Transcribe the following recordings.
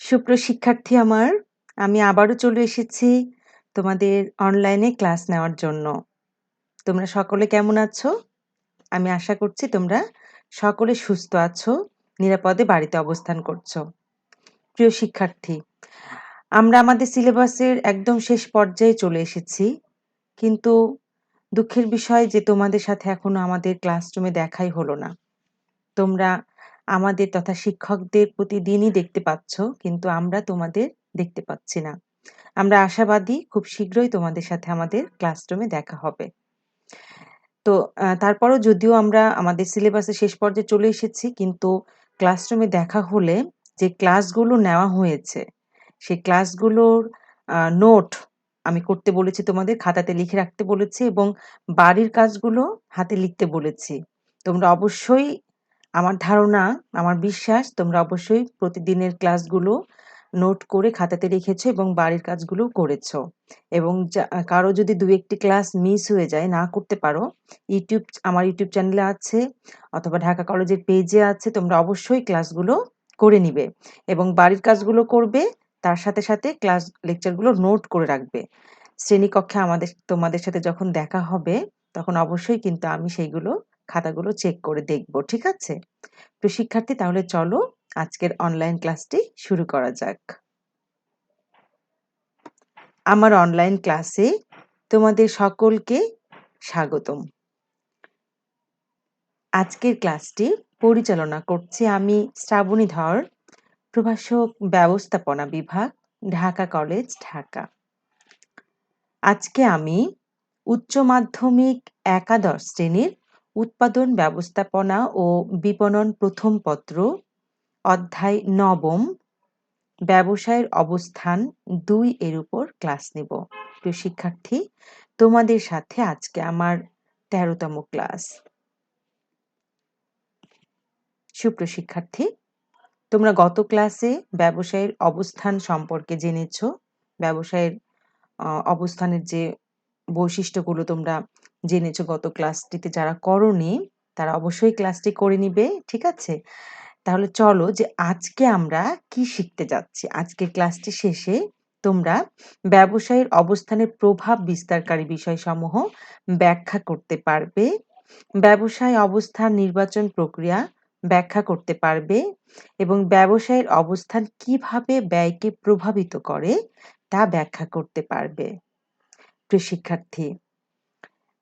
সুপ্রশিক্ষার্থী আমার, আমি আবারও চলে এসেছি তোমাদের অনলাইনে ক্লাস নেওয়ার জন্য। তোমরা সকলে কেমন আছো? আমি আশা করছি তোমরা সকলে সুস্থ আছো, নিরাপদে বাড়িতে অবস্থান করছো। প্রিয় শিক্ষার্থী, আমরা আমাদের সিলেবাসের একদম শেষ পর্যায়ে চলে এসেছি। কিন্তু দুঃখের বিষয় যে তোমাদের সাথে এখনো আমাদের ক্লাসরুমে দেখাই হলো না। তোমরা আমাদের তথা শিক্ষকদের প্রতিদিনই দেখতে পাচ্ছ, কিন্তু আমরা তোমাদের দেখতে পাচ্ছি না। আমরা আশাবাদী খুব শীঘ্রই তোমাদের সাথে আমাদের ক্লাসরুমে দেখা হবে। তো তারপরও যদিও আমরা আমাদের সিলেবাসের শেষ পর্যায়ে চলে এসেছি, কিন্তু ক্লাসরুমে দেখা হলে যে ক্লাসগুলো নেওয়া হয়েছে, সেই ক্লাসগুলোর নোট আমি করতে বলেছি তোমাদের, খাতাতে লিখে রাখতে বলেছি এবং বাড়ির কাজগুলো হাতে লিখতে বলেছি। তোমরা অবশ্যই, আমার ধারণা, আমার বিশ্বাস তোমরা অবশ্যই প্রতিদিনের ক্লাসগুলো নোট করে খাতাতে লিখেছো এবং বাড়ির কাজগুলোও করেছো। এবং কারো যদি ২-১ টি ক্লাস মিস হয়ে যায়, না করতে পারো, আমার ইউটিউব চ্যানেলে আছে অথবা ঢাকা কলেজের পেজে আছে, তোমরা অবশ্যই ক্লাসগুলো করে নিবে এবং বাড়ির কাজগুলো করবে। তার সাথে, সাথে ক্লাস লেকচারগুলো নোট করে রাখবে। শ্রেণীকক্ষে তোমাদের সাথে যখন দেখা হবে, তখন অবশ্যই কিন্তু আমি সেইগুলো খাতাগুলো চেক করে দেখব। ঠিক আছে? তো শিক্ষার্থী, তাহলে চলো আজকের অনলাইন ক্লাসটি শুরু করা যাক। আমার অনলাইন ক্লাসে তোমাদের সকলকে স্বাগতম। আজকের ক্লাসটি পরিচালনা করছি আমি, শ্রাবণী ধর, প্রভাষক ব্যবস্থাপনা বিভাগ, ঢাকা কলেজ, ঢাকা। আজকে আমি উচ্চ মাধ্যমিক একাদশ শ্রেণীর উৎপাদন ব্যবস্থাপনা ও বিপণন প্রথম পত্র, অধ্যায় ৯ম, ব্যবসায়ের অবস্থান ২ এর উপর ক্লাস নেব। প্রিয় শিক্ষার্থী, তোমাদের সাথে আজকে আমার ১৩তম ক্লাস। সুপ্রশিক্ষার্থী, তোমরা গত ক্লাসে ব্যবসায়ের অবস্থান সম্পর্কে জেনেছ। ব্যবসায়ের অবস্থানের যে বৈশিষ্ট্যগুলো তোমরা জেনেছ গত ক্লাসটিতে। যারা করোনি তারা অবশ্যই ক্লাসটি করে নিবে। ঠিক আছে? তাহলে চলো যে আজকে আমরা কি শিখতে যাচ্ছি। আজকের ক্লাসটি শেষে তোমরা ব্যবসায়ের অবস্থানের প্রভাব বিস্তারকারী বিষয়সমূহ ব্যাখ্যা করতে পারবে, ব্যবসায় অবস্থান নির্বাচন প্রক্রিয়া ব্যাখ্যা করতে পারবে এবং ব্যবসায়ের অবস্থান কিভাবে ব্যয়কে প্রভাবিত করে তা ব্যাখ্যা করতে পারবে। প্রিয় শিক্ষার্থী,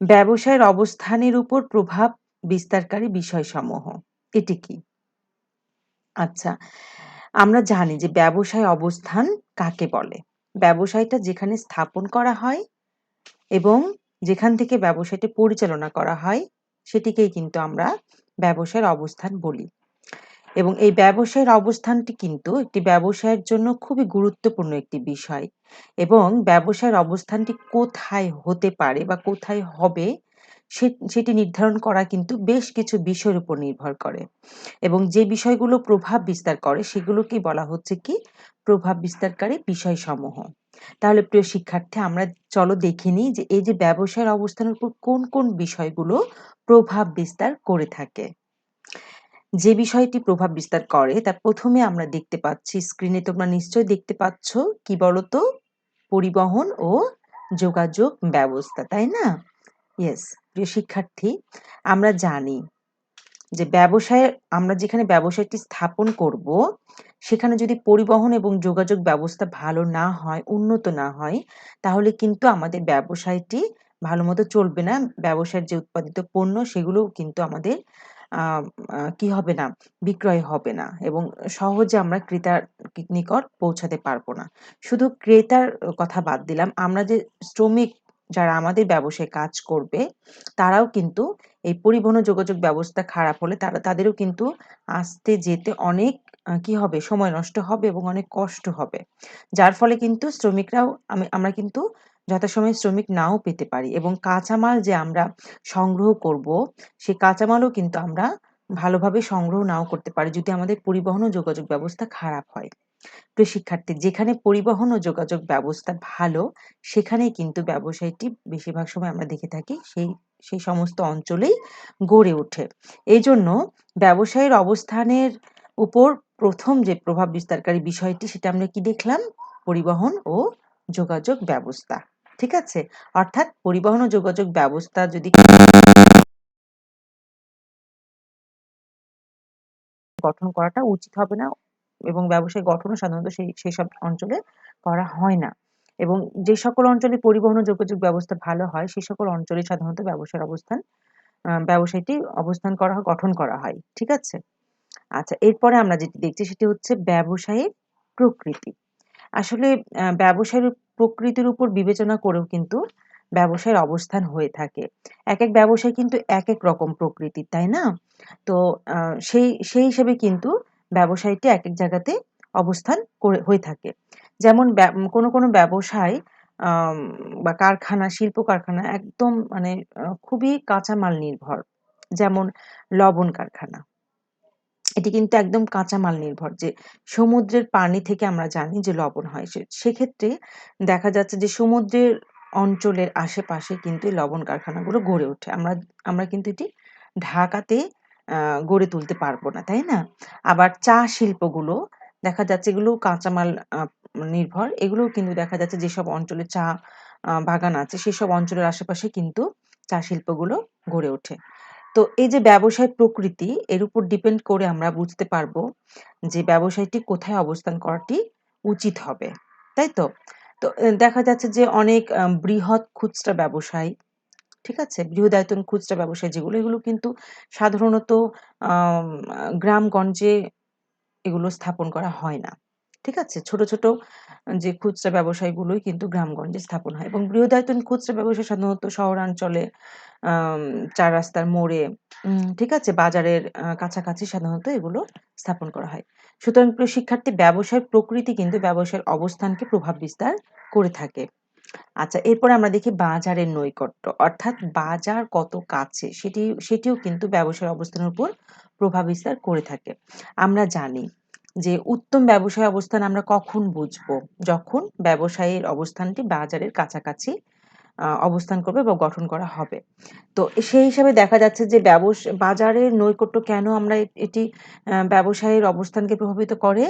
ব্যবসায়ের অবস্থানের উপর প্রভাব বিস্তারকারী বিষয়সমূহ এটি কি? আচ্ছা, আমরা জানি যে ব্যবসায় অবস্থান কাকে বলে। ব্যবসায়টা যেখানে স্থাপন করা হয় এবং যেখান থেকে ব্যবসায়টি পরিচালনা করা হয়, সেটিকেই কিন্তু আমরা ব্যবসায়ের অবস্থান বলি। এবং এই ব্যবসায়ের অবস্থানটি কিন্তু একটি ব্যবসায়ের জন্য খুবই গুরুত্বপূর্ণ একটি বিষয় এবং ব্যবসায়ের অবস্থানটি কোথায় হতে পারে বা কোথায় হবে, সেটি নির্ধারণ করা কিন্তু বেশ কিছু বিষয়ের উপর নির্ভর করে এবং যে বিষয়গুলো প্রভাব বিস্তার করে সেগুলোকেই বলা হচ্ছে কি, প্রভাব বিস্তারকারী বিষয়সমূহ। তাহলে প্রিয় শিক্ষার্থী, আমরা চলো দেখে নিই যে এই যে ব্যবসায়ের অবস্থানের উপর কোন কোন বিষয়গুলো প্রভাব বিস্তার করে থাকে। যে বিষয়টি প্রভাব বিস্তার করে তার প্রথমে আমরা দেখতে পাচ্ছি, স্ক্রিনে তোমরা নিশ্চয়ই দেখতে পাচ্ছ, কি বলতো? পরিবহন ও যোগাযোগ ব্যবস্থা, তাই না? ইয়েস। প্রিয় শিক্ষার্থী, আমরা জানি যে আমরা যেখানে ব্যবসায়টি স্থাপন করব, সেখানে যদি পরিবহন এবং যোগাযোগ ব্যবস্থা ভালো না হয়, উন্নত না হয়, তাহলে কিন্তু আমাদের ব্যবসায়টি ভালো মতো চলবে না। ব্যবসায়ের যে উৎপাদিত পণ্য সেগুলোও কিন্তু আমাদের কি হবে না, বিক্রয় হবে না এবং সহজে আমরা ক্রেতার নিকট পৌঁছাতে পারবো না। শুধু ক্রেতার কথা বাদ দিলাম, আমরা যে শ্রমিক যারা আমাদের ব্যবসায় কাজ করবে, তারাও কিন্তু এই পরিবহন ও যোগাযোগ ব্যবস্থা খারাপ হলে তাদেরও কিন্তু আসতে যেতে অনেক কি হবে, সময় নষ্ট হবে এবং অনেক কষ্ট হবে। যার ফলে কিন্তু আমরা কিন্তু যথাসময়ে শ্রমিক নাও পেতে পারি এবং কাঁচামাল যে আমরা সংগ্রহ করব, সেই কাঁচামালও কিন্তু আমরা ভালোভাবে সংগ্রহ নাও করতে পারি যদি আমাদের পরিবহন ও যোগাযোগ ব্যবস্থা খারাপ হয়। প্রিয় শিক্ষার্থী, যেখানে পরিবহন ও যোগাযোগ ব্যবস্থা ভালো, সেখানেই কিন্তু ব্যবসায়টি বেশিরভাগ সময় আমরা দেখে থাকি সেই সমস্ত অঞ্চলেই গড়ে ওঠে। এই জন্য ব্যবসায়ের অবস্থানের উপর প্রথম যে প্রভাব বিস্তারকারী বিষয়টি সেটা আমরা কি দেখলাম? পরিবহন ও যোগাযোগ ব্যবস্থা। ঠিক আছে? অর্থাৎ পরিবহন ও যোগাযোগ ব্যবস্থা যদি গঠন করাটা উচিত হবে না এবং ব্যবসায় গঠনও সাধারণত সেসব অঞ্চলে করা হয় না। এবং যে সকল অঞ্চলে পরিবহন ও যোগাযোগ ব্যবস্থা ভালো হয় সে সকল অঞ্চলে সাধারণত ব্যবসায়টি অবস্থান করা হয়, গঠন করা হয়। ঠিক আছে? আচ্ছা, এরপরে আমরা যেটি দেখছি সেটি হচ্ছে ব্যবসায়ের প্রকৃতি। আসলে ব্যবসায়ের প্রকৃতির উপর বিবেচনা করেও কিন্তু ব্যবসায়ের অবস্থান হয়ে থাকে। একেক ব্যবসায় কিন্তু একেক রকম প্রকৃতির, তাই না? তো সেই হিসেবে কিন্তু ব্যবসায়টি একেক জায়গাতে অবস্থান হয়ে থাকে। যেমন কোনো ব্যবসায় আম বা কারখানা, শিল্প কারখানা একদম মানে খুবই কাঁচামাল নির্ভর। যেমন লবণ কারখানা। এটি কিন্তু একদম কাঁচামাল নির্ভর, যে সমুদ্রের পানি থেকে আমরা জানি যে লবণ হয়। সেক্ষেত্রে দেখা যাচ্ছে যে সমুদ্রের অঞ্চলের আশেপাশে কিন্তু এই লবণ কারখানাগুলো গড়ে ওঠে। আমরা কিন্তু এটি ঢাকাতে গড়ে তুলতে পারবো না, তাই না? আবার চা শিল্পগুলো দেখা যাচ্ছে এগুলোও কাঁচামাল নির্ভর। এগুলোও কিন্তু দেখা যাচ্ছে যেসব অঞ্চলে চা বাগান আছে সেসব অঞ্চলের আশেপাশে কিন্তু চা শিল্পগুলো গড়ে ওঠে। তো এই যে ব্যবসায়ের প্রকৃতি, এর উপর ডিপেন্ড করে আমরা বুঝতে পারবো যে ব্যবসায়টি কোথায় অবস্থান করাটি উচিত হবে। তাই তো? তো দেখা যাচ্ছে যে অনেক বৃহৎ খুচরা ব্যবসায়ী, ঠিক আছে? বৃহদায়তন খুচরা ব্যবসায়ী যেগুলো, এগুলো কিন্তু সাধারণত আম গ্রামগঞ্জে এগুলো স্থাপন করা হয় না। ঠিক আছে? ছোট, ছোট যে খুচরা ব্যবসায়গুলোই কিন্তু গ্রামগঞ্জে স্থাপন হয় এবং বৃহদায়তন খুচরা ব্যবসা সাধারণত শহরাঞ্চলে, আম ৪ রাস্তার মোড়ে, ঠিক আছে? বাজারের কাছাকাছি সাধারণত এগুলো স্থাপন করা হয়। সুতরাং প্রিয় শিক্ষার্থী, ব্যবসায়ের প্রকৃতি কিন্তু ব্যবসায়ের অবস্থানকে প্রভাব বিস্তার করে থাকে। আচ্ছা, এরপরে আমরা দেখি বাজারের নৈকট্য। অর্থাৎ বাজার কত কাছে সেটিও কিন্তু ব্যবসায়ের অবস্থানের উপর প্রভাব বিস্তার করে থাকে। আমরা জানি যে উত্তম ব্যবসায় অবস্থান আমরা কখন বুঝবো? যখন ব্যবসায়ের অবস্থানটি বাজারের কাছাকাছি অবস্থান করবে বা গঠন করা হবে। তো সেই হিসাবে দেখা যাচ্ছে যে বাজারের নৈকট্য কেন আমরা এটি ব্যবসায়ের অবস্থানকে প্রভাবিত করে?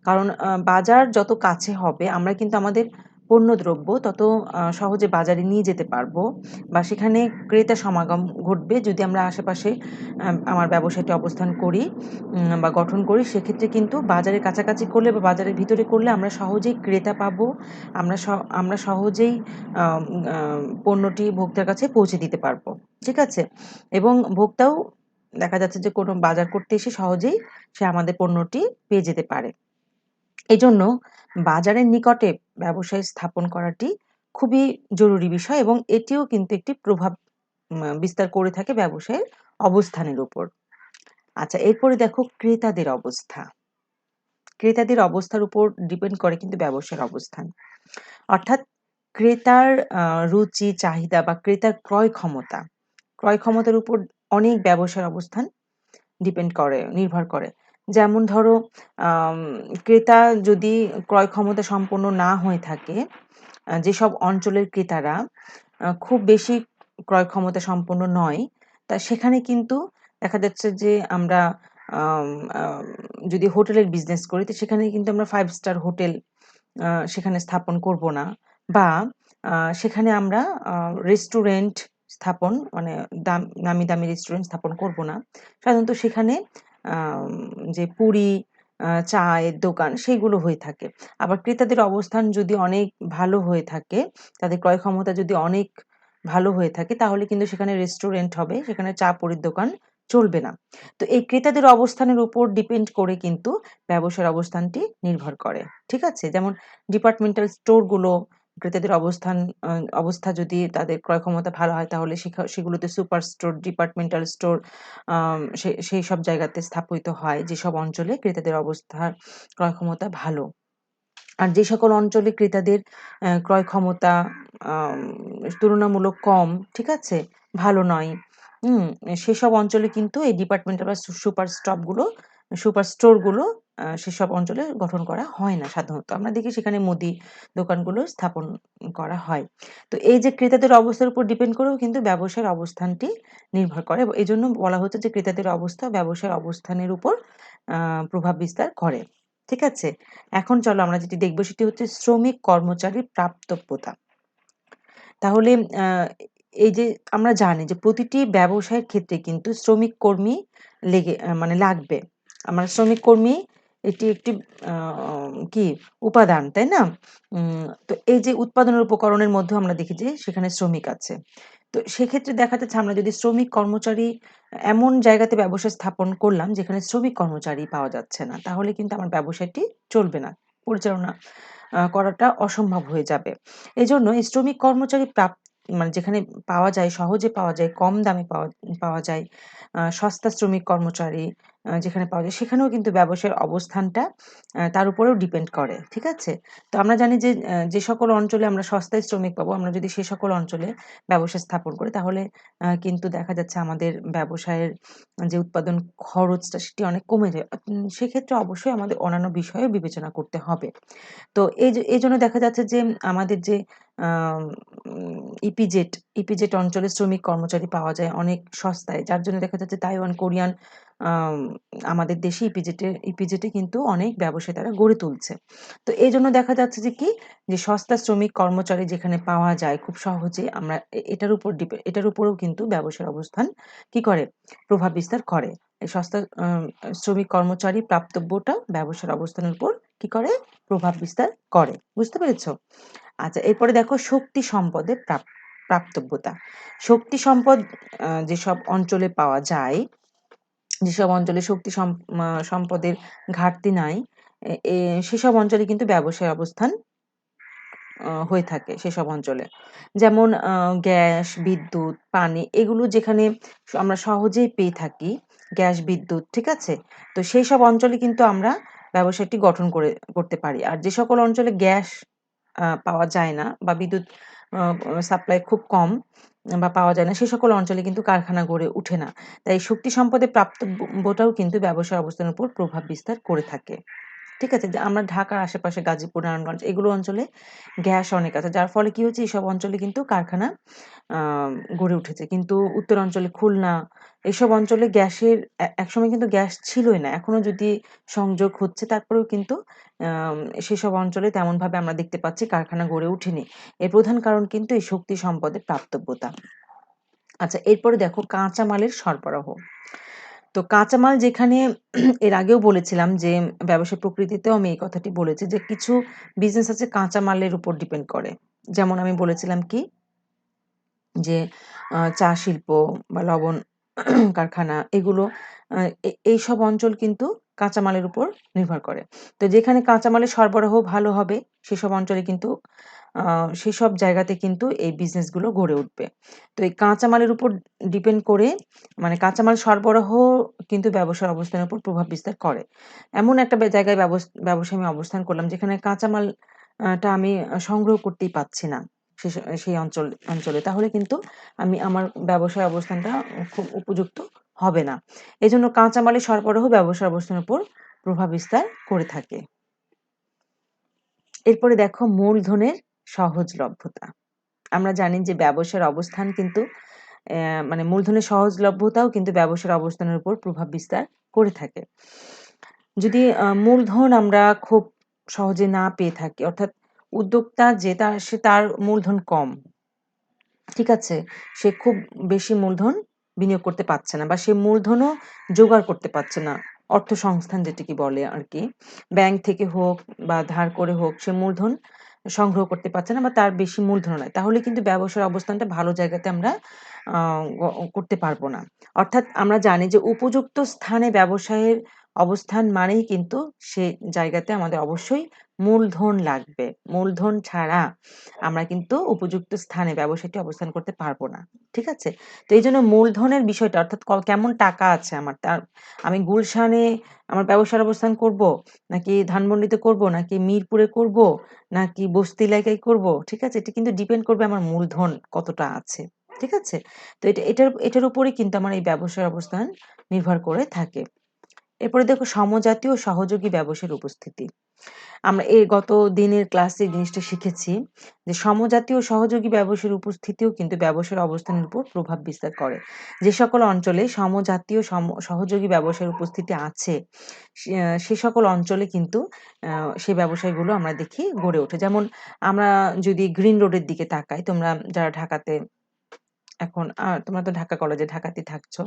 কারণ বাজার যত কাছে হবে আমরা কিন্তু আমাদের পণ্যদ্রব্য তত সহজে বাজারে নিয়ে যেতে পারবো বা সেখানে ক্রেতা সমাগম ঘটবে যদি আমরা আশেপাশে আমার ব্যবসায়টি অবস্থান করি বা গঠন করি। সেক্ষেত্রে কিন্তু বাজারের কাছাকাছি করলে বা বাজারের ভিতরে করলে আমরা সহজেই ক্রেতা পাবো। আমরা সহজেই আম আ পণ্যটি ভোক্তার কাছে পৌঁছে দিতে পারবো। ঠিক আছে? এবং ভোক্তাও দেখা যাচ্ছে যে কোনো বাজার করতে এসে সহজেই সে আমাদের পণ্যটি পেয়ে যেতে পারে। এজন্য বাজারের নিকটে ব্যবসায় স্থাপন করাটি খুবই জরুরি বিষয় এবং এটিও কিন্তু একটি প্রভাব বিস্তার করে থাকে ব্যবসায়ের অবস্থানের উপর। আচ্ছা, এরপরে দেখো ক্রেতাদের অবস্থা। ক্রেতাদের অবস্থার উপর ডিপেন্ড করে কিন্তু ব্যবসার অবস্থান। অর্থাৎ ক্রেতার রুচি, চাহিদা বা ক্রেতার ক্রয় ক্ষমতার উপর অনেক ব্যবসার অবস্থান নির্ভর করে। যেমন ধরো, আম ক্রেতা যদি ক্রয় ক্ষমতা সম্পন্ন না হয়ে থাকে, যেসব অঞ্চলের ক্রেতারা খুব বেশি ক্রয় ক্ষমতা সম্পন্ন নয়, তা সেখানে কিন্তু দেখা যাচ্ছে যে আমরা আম আম যদি হোটেলের বিজনেস করি তো সেখানে কিন্তু আমরা 5 স্টার হোটেল সেখানে স্থাপন করব না বা সেখানে আমরা আ রেস্টুরেন্ট মানে নামি দামি রেস্টুরেন্ট স্থাপন করব না। সাধারণত সেখানে আম যে পুরি, চায়ের দোকান সেগুলো হয়ে থাকে। আবার ক্রেতাদের অবস্থান যদি অনেক ভালো হয়ে থাকে, তাদের ক্রয় ক্ষমতা যদি অনেক ভালো হয়ে থাকে তাহলে কিন্তু সেখানে রেস্টুরেন্ট হবে, সেখানে চা পুরির দোকান চলবে না। তো এই ক্রেতাদের অবস্থানের উপর ডিপেন্ড করে কিন্তু ব্যবসার অবস্থানটি নির্ভর করে। ঠিক আছে? যেমন ডিপার্টমেন্টাল স্টোর গুলো ক্রেতাদের আ অবস্থা যদি তাদের ক্রয় ক্ষমতা ভালো হয় তাহলে সেগুলোতে সুপার স্টোর, ডিপার্টমেন্টাল স্টোর সেইসব জায়গাতে স্থাপিত হয় যেসব অঞ্চলে ক্রেতাদের অবস্থার ক্রয় ক্ষমতা ভালো। আর যে সকল অঞ্চলে ক্রেতাদের ক্রয় ক্ষমতা আম তুলনামূলক কম, ঠিক আছে? ভালো নয়, হুম? সেসব অঞ্চলে কিন্তু এই ডিপার্টমেন্টাল বা সুপার স্টোর গুলো সেসব অঞ্চলে গঠন করা হয় না সাধারণত। আমরা দেখি সেখানে মুদি দোকানগুলো স্থাপন করা হয়। তো এই যে ক্রেতাদের অবস্থার উপর ডিপেন্ড করেও কিন্তু ব্যবসার অবস্থানটি নির্ভর করে। এজন্য বলা হচ্ছে যে ক্রেতাদের অবস্থা ব্যবসার অবস্থানের উপর প্রভাব বিস্তার করে। ঠিক আছে? এখন চলো আমরা যেটি দেখব সেটি হচ্ছে শ্রমিক কর্মচারীর প্রাপ্তব্যতা। তাহলে আ এই যে আমরা জানি যে প্রতিটি ব্যবসায়ের ক্ষেত্রে কিন্তু শ্রমিক কর্মী মানে লাগবে। আমার শ্রমিক কর্মী এটি একটি আ কি উপাদান, তাই না? তো এই যে উৎপাদনের উপকরণের মধ্যেও আমরা দেখি যে সেখানে শ্রমিক আছে। তো সেক্ষেত্রে দেখা যাচ্ছে আমরা যদি শ্রমিক কর্মচারী এমন জায়গাতে ব্যবসা স্থাপন করলাম যেখানে শ্রমিক কর্মচারী পাওয়া যাচ্ছে না, তাহলে কিন্তু আমার ব্যবসাটি চলবে না। পরিচালনা করাটা অসম্ভব হয়ে যাবে। এজন্য এই শ্রমিক কর্মচারী মানে যেখানে পাওয়া যায়, সহজে পাওয়া যায়, কম দামে পাওয়া পাওয়া যায়, সস্তা শ্রমিক কর্মচারী যেখানে পাওয়া যায়, সেখানেও কিন্তু ব্যবসার অবস্থানটা তার উপরেও ডিপেন্ড করে। ঠিক আছে? তো আমরা জানি যে যে সকল অঞ্চলে আমরা সস্তায় শ্রমিক পাবো, আমরা যদি সে সকল অঞ্চলে ব্যবসা স্থাপন করি তাহলে কিন্তু দেখা যাচ্ছে আমাদের ব্যবসায়ের যে উৎপাদন খরচটা সেটি অনেক কমে যায়। সেক্ষেত্রে অবশ্যই আমাদের অন্যান্য বিষয়েও বিবেচনা করতে হবে। তো এজন্য দেখা যাচ্ছে যে আমাদের যে আম ইপিজেড, ইপিজেড অঞ্চলে শ্রমিক কর্মচারী পাওয়া যায় অনেক সস্তায়। যার জন্য দেখা যাচ্ছে তাইওয়ান, কোরিয়ান আম আমাদের দেশে ইপিজেডে কিন্তু অনেক ব্যবসায়ী তারা গড়ে তুলছে। তো এজন্য দেখা যাচ্ছে যে কি যে সস্তা শ্রমিক কর্মচারী যেখানে পাওয়া যায় খুব সহজে আমরা এটার উপরেও কিন্তু ব্যবসার অবস্থান কি করে? প্রভাব বিস্তার করে। এই সস্তা শ্রমিক কর্মচারী প্রাপ্তব্যটা ব্যবসার অবস্থানের উপর কি করে? প্রভাব বিস্তার করে। বুঝতে পেরেছ? আচ্ছা, এরপরে দেখো শক্তি সম্পদের প্রাপ্তব্যতা। শক্তি সম্পদ যেসব অঞ্চলে পাওয়া যায়, যেসব অঞ্চলে সম্পদের ঘাটতি নাই, এ এ সেসব অঞ্চলে কিন্তু ব্যবসায় অবস্থান হয়ে থাকে সেসব অঞ্চলে। যেমন গ্যাস, বিদ্যুৎ, পানি এগুলো যেখানে আমরা সহজেই পেয়ে থাকি, গ্যাস, বিদ্যুৎ, ঠিক আছে? তো সেইসব অঞ্চলে কিন্তু আমরা ব্যবসাটি গঠন করতে পারি। আর যে সকল অঞ্চলে গ্যাস পাওয়া যায় না বা বিদ্যুৎ আ সাপ্লাই খুব কম বা পাওয়া যায় না, সে সকল অঞ্চলে কিন্তু কারখানা গড়ে উঠে না। তাই শক্তি সম্পদের প্রাপ্তব্যটাও কিন্তু ব্যবসার অবস্থানের উপর প্রভাব বিস্তার করে থাকে। ঠিক আছে? যে আমরা ঢাকার আশেপাশে গাজীপুর, নারায়ণগঞ্জ এগুলো অঞ্চলে গ্যাস অনেক আছে। যার ফলে কি হচ্ছে এইসব অঞ্চলে কিন্তু কারখানা আ গড়ে উঠেছে। কিন্তু উত্তরাঞ্চলে খুলনা এসব অঞ্চলে গ্যাসের একসময় কিন্তু গ্যাস ছিলই না। এখনো যদি সংযোগ হচ্ছে তারপরেও কিন্তু আম সেসব অঞ্চলে তেমনভাবে আমরা দেখতে পাচ্ছি কারখানা গড়ে ওঠেনি। এর প্রধান কারণ কিন্তু এই শক্তি সম্পদের প্রাপ্তব্যতা। আচ্ছা, এরপরে দেখো কাঁচামালের সরবরাহ। তো কাঁচামাল যেখানে এর আগেও বলেছিলাম যে ব্যবসার প্রকৃতিতেও আমি এই কথাটি বলেছি যে কিছু বিজনেস আছে কাঁচামালের উপর ডিপেন্ড করে। যেমন আমি বলেছিলাম কি যে চা শিল্প বা লবণ কারখানা এগুলো এইসব অঞ্চল কিন্তু কাঁচামালের উপর নির্ভর করে। তো যেখানে কাঁচামালের সরবরাহ ভালো হবে সেসব অঞ্চলে কিন্তু আ সেসব জায়গাতে কিন্তু এই বিজনেসগুলো গড়ে উঠবে। তো এই কাঁচামালের উপর ডিপেন্ড করে মানে কাঁচামাল সরবরাহ কিন্তু ব্যবসার অবস্থানের উপর প্রভাব বিস্তার করে। এমন একটা জায়গায় ব্যবসায় আমি অবস্থান করলাম যেখানে কাঁচামাল টা আমি সংগ্রহ করতেই পাচ্ছি না। সেই অঞ্চলে। তাহলে কিন্তু আমি আমার ব্যবসায় অবস্থানটা খুব উপযুক্ত হবে না। এজন্য কাঁচামালের সরবরাহ ব্যবসার অবস্থানের উপর প্রভাব বিস্তার করে থাকে। এরপরে দেখো মূলধনের সহজলভ্যতা। আমরা জানি যে ব্যবসার অবস্থান কিন্তু মানে মূলধনের সহজলভ্যতাও কিন্তু ব্যবসার অবস্থানের উপর প্রভাব বিস্তার করে থাকে। যদি মূলধন আমরা খুব সহজে না পেয়ে থাকি অর্থাৎ উদ্যোক্তা যে তার মূলধন কম। ঠিক আছে? সে খুব বেশি মূলধন বিনিয়োগ করতে পারছে না বা সে মূলধনও জোগাড় করতে পারছে না। অর্থসংস্থান যেটিকে বলে আরকি। ব্যাংক থেকে হোক বা ধার করে হোক সে মূলধন সংগ্রহ করতে পারছে না বা তার বেশি মূলধনও নাই। তাহলে কিন্তু ব্যবসার অবস্থানটা ভালো জায়গাতে আমরা আ গ করতে পারব না। অর্থাৎ আমরা জানি যে উপযুক্ত স্থানে ব্যবসায়ের অবস্থান মানেই কিন্তু সে জায়গাতে আমাদের অবশ্যই মূলধন লাগবে। মূলধন ছাড়া আমরা কিন্তু উপযুক্ত স্থানে ব্যবসাটি অবস্থান করতে পারব না। ঠিক আছে? তো এইজন্য মূলধনের বিষয়টা অর্থাৎ কেমন টাকা আছে আমার আমি গুলশানে আমার ব্যবসার অবস্থান করব, নাকি ধানমন্ডিতে করব, নাকি মিরপুরে করব, নাকি বস্তি এলাকায় করব। ঠিক আছে? এটা কিন্তু ডিপেন্ড করবে আমার মূলধন কতটা আছে। ঠিক আছে? তো এটার উপরেই কিন্তু আমার এই ব্যবসার অবস্থান নির্ভর করে থাকে। এরপরে দেখো সমজাতীয় ও সহযোগী ব্যবসার উপস্থিতি। আমরা এই গত দিনের ক্লাসে এই জিনিসটা শিখেছি যে সমজাতীয় সহযোগী ব্যবসায়ের উপস্থিতিও কিন্তু ব্যবসার অবস্থানের উপর প্রভাব বিস্তার করে। যে সকল অঞ্চলে সমজাতীয় সহযোগী ব্যবসায়ের উপস্থিতি আছে সে সকল অঞ্চলে কিন্তু সেই ব্যবসায়গুলো আমরা দেখি গড়ে ওঠে। যেমন আমরা যদি গ্রিন রোডের দিকে তাকাই, তোমরা যারা ঢাকাতে এখন তোমরা তো ঢাকা কলেজে ঢাকাতেই থাকছো।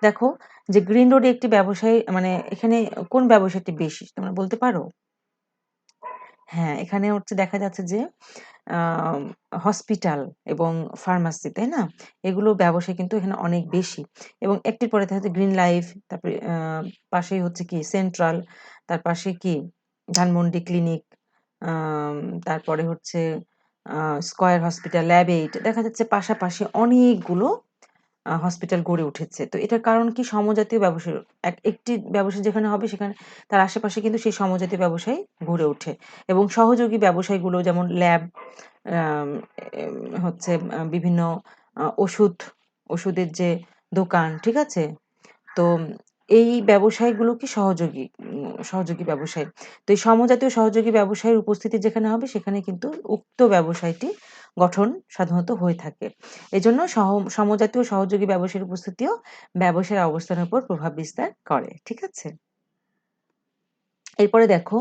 দেখো যে গ্রিন রোডে একটি ব্যবসায়ী মানে এখানে কোন ব্যবসাটি বেশি তোমরা বলতে পারো? হ্যাঁ, এখানে হচ্ছে দেখা যাচ্ছে যে আম হসপিটাল এবং ফার্মাসি, তাই না? এগুলো ব্যবসা কিন্তু এখানে অনেক বেশি এবং একটির পরে দেখা যাচ্ছে গ্রিন লাইফ, তারপরে পাশেই হচ্ছে কি সেন্ট্রাল, তার পাশে কি ধানমন্ডি ক্লিনিক, আম তারপরে হচ্ছে আ স্কয়ার হসপিটাল, ল্যাব এইড দেখা যাচ্ছে পাশাপাশি অনেকগুলো হসপিটাল গড়ে উঠেছে। তো এটার কারণ কি সমজাতীয় ব্যবসায় একটি ব্যবসা যেখানে হবে সেখানে তার আশেপাশে কিন্তু সেই সমজাতীয় ব্যবসায় গড়ে ওঠে এবং সহযোগী ব্যবসায়গুলো যেমন ল্যাব, আম এম হচ্ছে বিভিন্ন ওষুধের যে দোকান, ঠিক আছে? তো এই ব্যবসায়গুলো কি সহযোগী ব্যবসায়। তো এই সমজাতীয় সহযোগী ব্যবসায়ের উপস্থিতি যেখানে হবে সেখানে কিন্তু উক্ত ব্যবসায়টি গঠন সাধারণত হয়ে থাকে। এজন্য সমজাতীয় সহযোগী ব্যবসায়ের উপস্থিতিও ব্যবসায়ের অবস্থানের উপর প্রভাব বিস্তার করে। ঠিক আছে? এরপরে দেখো